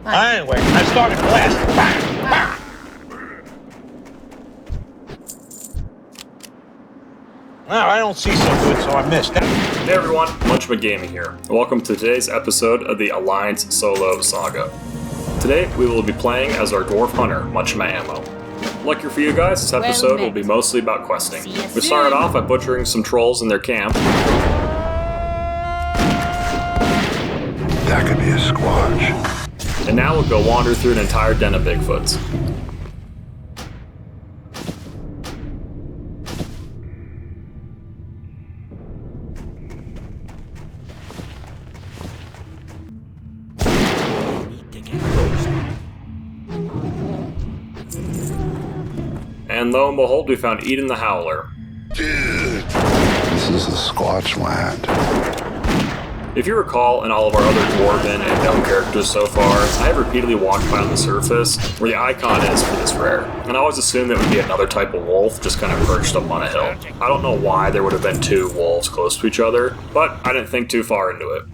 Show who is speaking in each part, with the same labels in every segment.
Speaker 1: Anyway, I started blasting. Bang, bang. No, I don't see so good, so I missed.
Speaker 2: Hey everyone, Munchman Gaming here. Welcome to today's episode of the Alliance Solo Saga. Today we will be playing as our Dwarf Hunter, Munchman Ammo. Lucky for you guys, this episode will be mostly about questing. We started off by butchering some trolls in their camp.
Speaker 3: That could be a squatch.
Speaker 2: And now we'll go wander through an entire den of Bigfoots. And lo and behold, we found Eden the Howler.
Speaker 3: This is the Squatch land.
Speaker 2: If you recall, in all of our other Dwarven and Gnome characters so far, I have repeatedly walked by on the surface where the icon is for this rare, and I always assumed it would be another type of wolf just kind of perched up on a hill. I don't know why there would have been two wolves close to each other, but I didn't think too far into it.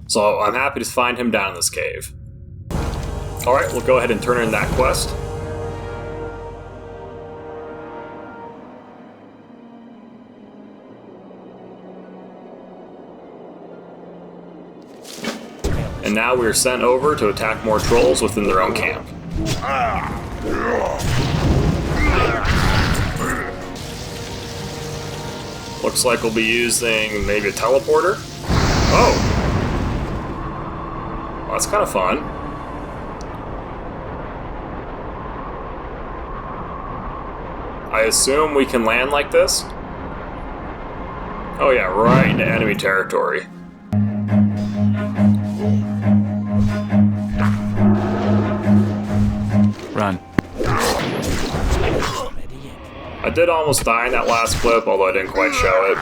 Speaker 2: So I'm happy to find him down in this cave. Alright, we'll go ahead and turn in that quest. And now we are sent over to attack more trolls within their own camp. Looks like we'll be using maybe a teleporter. Oh! Well, that's kind of fun. I assume we can land like this? Oh yeah, right into enemy territory.
Speaker 4: Run.
Speaker 2: I did almost die in that last clip, although I didn't quite show it.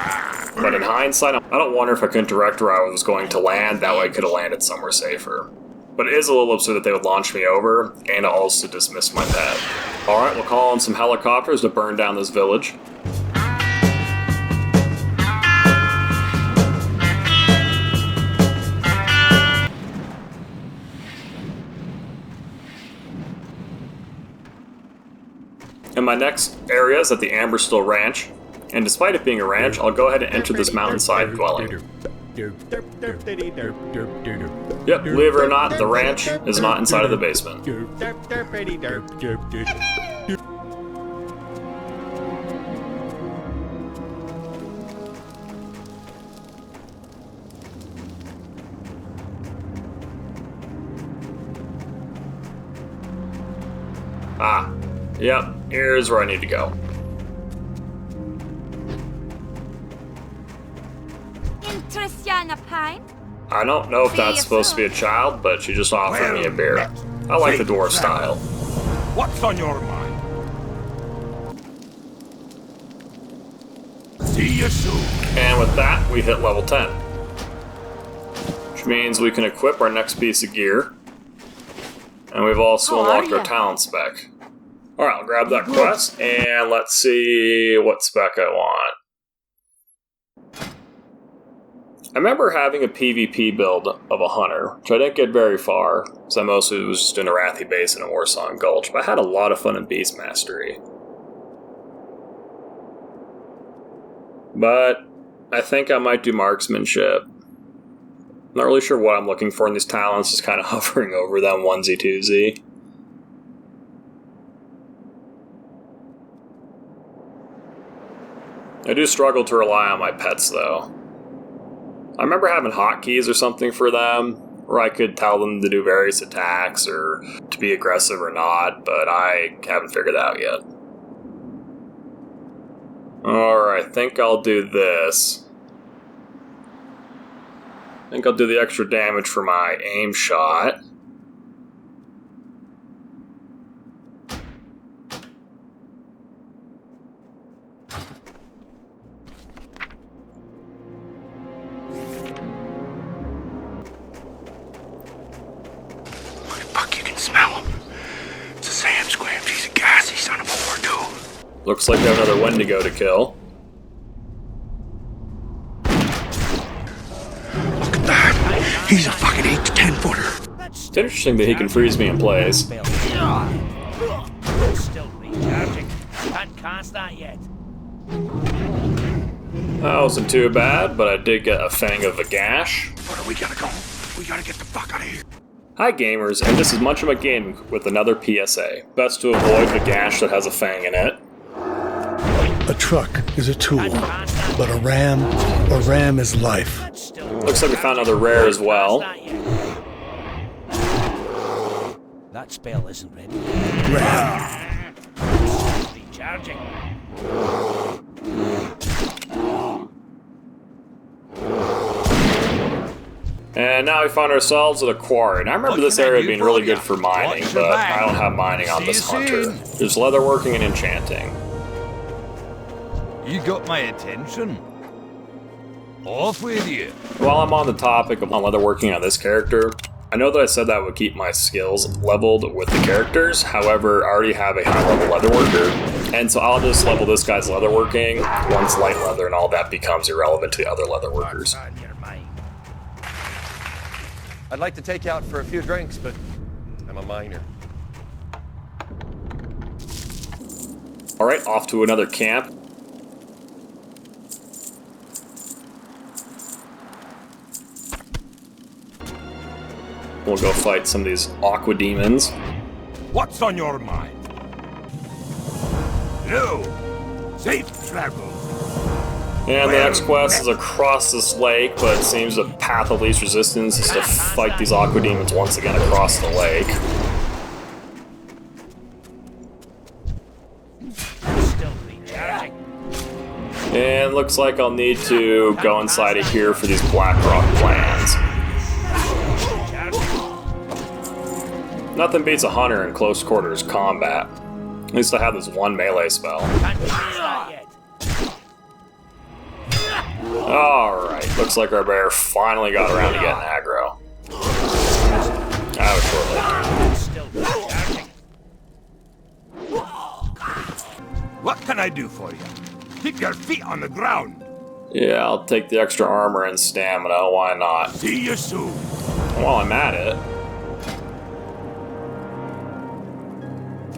Speaker 2: But in hindsight, I don't wonder if I couldn't direct where I was going to land, that way I could have landed somewhere safer. But it is a little absurd that they would launch me over, and also dismiss my pet. Alright, we'll call in some helicopters to burn down this village. And my next area is at the Amberstill Ranch, and despite it being a ranch, I'll go ahead and enter this mountainside dwelling. Yep, believe it or not, the ranch is not inside of the basement. Ah, yep, here's where I need to go. I don't know if that's supposed to be a child, but she just offered me a beer. I like the dwarf style.
Speaker 1: What's on your mind? See you soon.
Speaker 2: And with that, we hit level 10. Which means we can equip our next piece of gear. And we've also unlocked our talent spec. Alright, I'll grab that quest, and let's see what spec I want. I remember having a PvP build of a hunter, which I didn't get very far, because I mostly was just in Arathi Base and a Warsong Gulch, but I had a lot of fun in Beast Mastery. But I think I might do marksmanship. Not really sure what I'm looking for in these talents, just kind of hovering over them onesie-twosie. I do struggle to rely on my pets, though. I remember having hotkeys or something for them, where I could tell them to do various attacks, or to be aggressive or not, but I haven't figured that out yet. Alright, I think I'll do this. I think I'll do the extra damage for my aim shot.
Speaker 3: Fuck, you can smell him. It's a sand squamch. He's a gassy son of a whore, too.
Speaker 2: Looks like we have another Wendigo to kill.
Speaker 3: Look at that. He's a fucking 8 to 10 footer.
Speaker 2: It's interesting that he can freeze me in place.
Speaker 4: Still recharging. Can't cast that yet.
Speaker 2: That wasn't too bad, but I did get a Fang of a Gash.
Speaker 3: Where are we gonna go? We gotta get the fuck out of here.
Speaker 2: Hi gamers, and this is Munchum again with another PSA. Best to avoid the gash that has a fang in it.
Speaker 5: A truck is a tool, but a ram is life.
Speaker 2: Looks like we found another rare as well.
Speaker 4: That spell isn't ready.
Speaker 5: Ram.
Speaker 4: Recharging.
Speaker 2: And now we find ourselves at a quarry. And I remember this area being really good for mining, but I don't have mining on this hunter. There's leatherworking and enchanting.
Speaker 6: You got my attention. Off with you.
Speaker 2: While I'm on the topic of leatherworking on this character, I know that I said that I would keep my skills leveled with the characters. However, I already have a high level leatherworker, and so I'll just level this guy's leatherworking once light leather and all that becomes irrelevant to the other leatherworkers.
Speaker 7: I'd like to take you out for a few drinks, but I'm a miner.
Speaker 2: Alright, off to another camp. We'll go fight some of these aqua demons.
Speaker 1: What's on your mind?
Speaker 3: No. Safe travel.
Speaker 2: And the next quest is across this lake, but it seems the path of least resistance is to fight these aqua demons once again across the lake.
Speaker 4: Still recharging.
Speaker 2: And looks like I'll need to go inside of here for these black rock plans. Nothing beats a hunter in close quarters combat. At least I have this one melee spell.
Speaker 4: Can't cast that yet.
Speaker 2: Alright, looks like our bear finally got around to getting aggro. That was short-lived.
Speaker 4: Still recharging.
Speaker 1: What can I do for you? Keep your feet on the ground.
Speaker 2: Yeah, I'll take the extra armor and stamina, why not?
Speaker 1: See you soon.
Speaker 2: While I'm at it.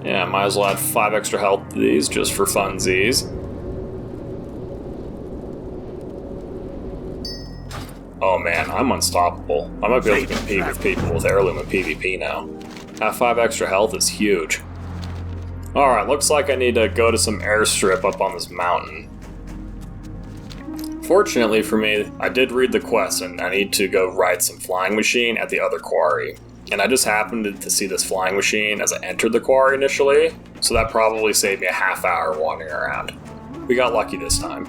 Speaker 2: Yeah, might as well add 5 extra health to these just for funsies. Oh man, I'm unstoppable. I might be able to compete with people with heirloom and PvP now. That 5 extra health is huge. Alright, looks like I need to go to some airstrip up on this mountain. Fortunately for me, I did read the quest and I need to go ride some flying machine at the other quarry. And I just happened to see this flying machine as I entered the quarry initially, so that probably saved me a half hour wandering around. We got lucky this time.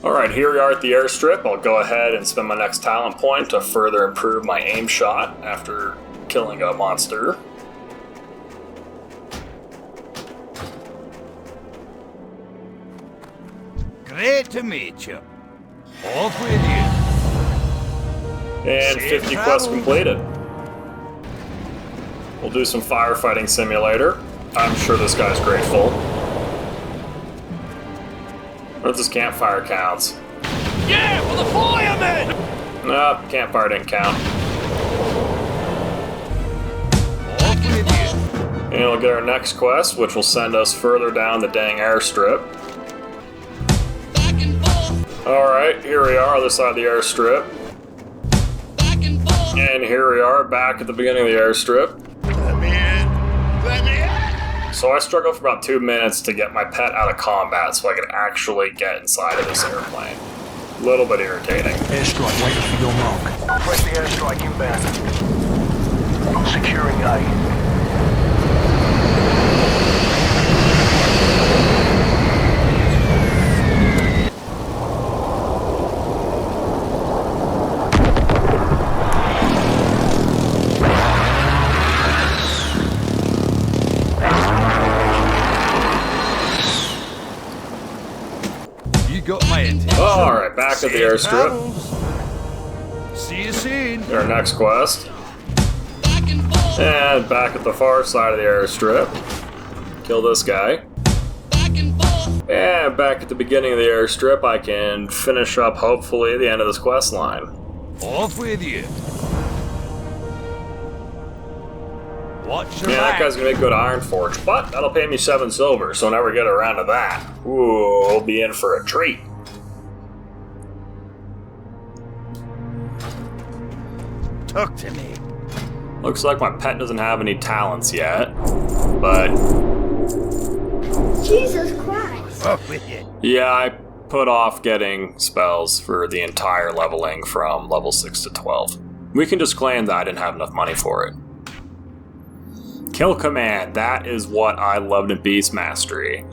Speaker 2: Alright, here we are at the airstrip. I'll go ahead and spend my next talent point to further improve my aim shot after killing a monster.
Speaker 6: Great to meet you. Off with you.
Speaker 2: And 50 quests completed. We'll do some firefighting simulator. I'm sure this guy's grateful. What if this campfire counts?
Speaker 1: Yeah, for the firemen!
Speaker 2: Nope, campfire didn't count.
Speaker 6: Off with you.
Speaker 2: And we'll get our next quest, which will send us further down the dang airstrip. Alright, here we are, other side of the airstrip. And here we are, back at the beginning of the airstrip.
Speaker 3: Let me in. Let me in.
Speaker 2: So I struggled for about 2 minutes to get my pet out of combat so I could actually get inside of this airplane. A little bit irritating.
Speaker 5: Airstrike waiting for your mark.
Speaker 3: Press the airstrike inbound. Securing A.
Speaker 6: You got my attention.
Speaker 2: Alright, back at the airstrip.
Speaker 6: See you soon.
Speaker 2: Our next quest. And back at the far side of the airstrip. Kill this guy. And back at the beginning of the airstrip, I can finish up, hopefully, the end of this quest line.
Speaker 6: Off with you. Watch your
Speaker 2: Yeah, that
Speaker 6: back.
Speaker 2: guy's gonna make good Iron Forge, but that'll pay me 7 silver, so never get around to that. Ooh, we'll be in for a treat.
Speaker 4: Talk to me.
Speaker 2: Looks like my pet doesn't have any talents yet, but
Speaker 8: Jesus Christ.
Speaker 4: Off with you.
Speaker 2: yeah, I put off getting spells for the entire leveling from level 6 to 12. We can just claim that I didn't have enough money for it. Kill command, that is what I loved in Beast Mastery.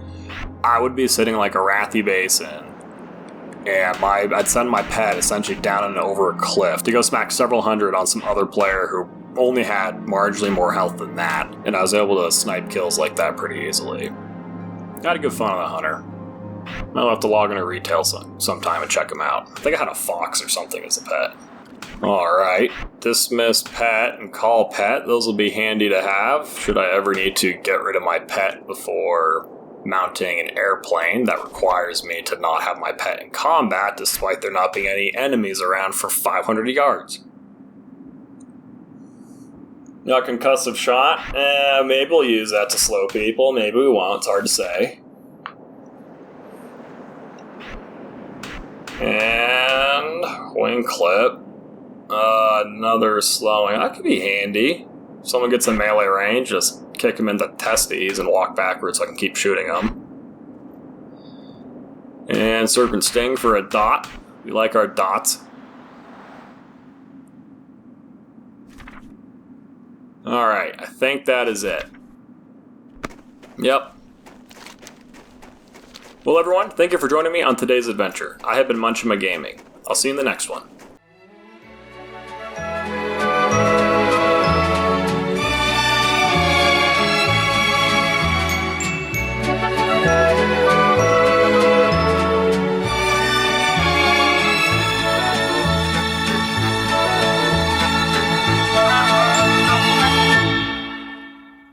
Speaker 2: I would be sitting like a Wrathy Basin, and I'd send my pet essentially down and over a cliff to go smack several hundred on some other player who only had marginally more health than that, and I was able to snipe kills like that pretty easily. Got a good fun on the hunter. I'll have to log into retail sometime and check him out. I think I had a fox or something as a pet. Alright, dismiss pet and call pet, those will be handy to have should I ever need to get rid of my pet before mounting an airplane that requires me to not have my pet in combat despite there not being any enemies around for 500 yards. Now, concussive shot, maybe we'll use that to slow people, maybe we won't, it's hard to say. And wing clip. Another slowing. That could be handy. If someone gets in melee range, just kick him in the testes and walk backwards so I can keep shooting them. And Serpent Sting for a dot. We like our dots. Alright, I think that is it. Yep. Well, everyone, thank you for joining me on today's adventure. I have been Munchima Gaming. I'll see you in the next one.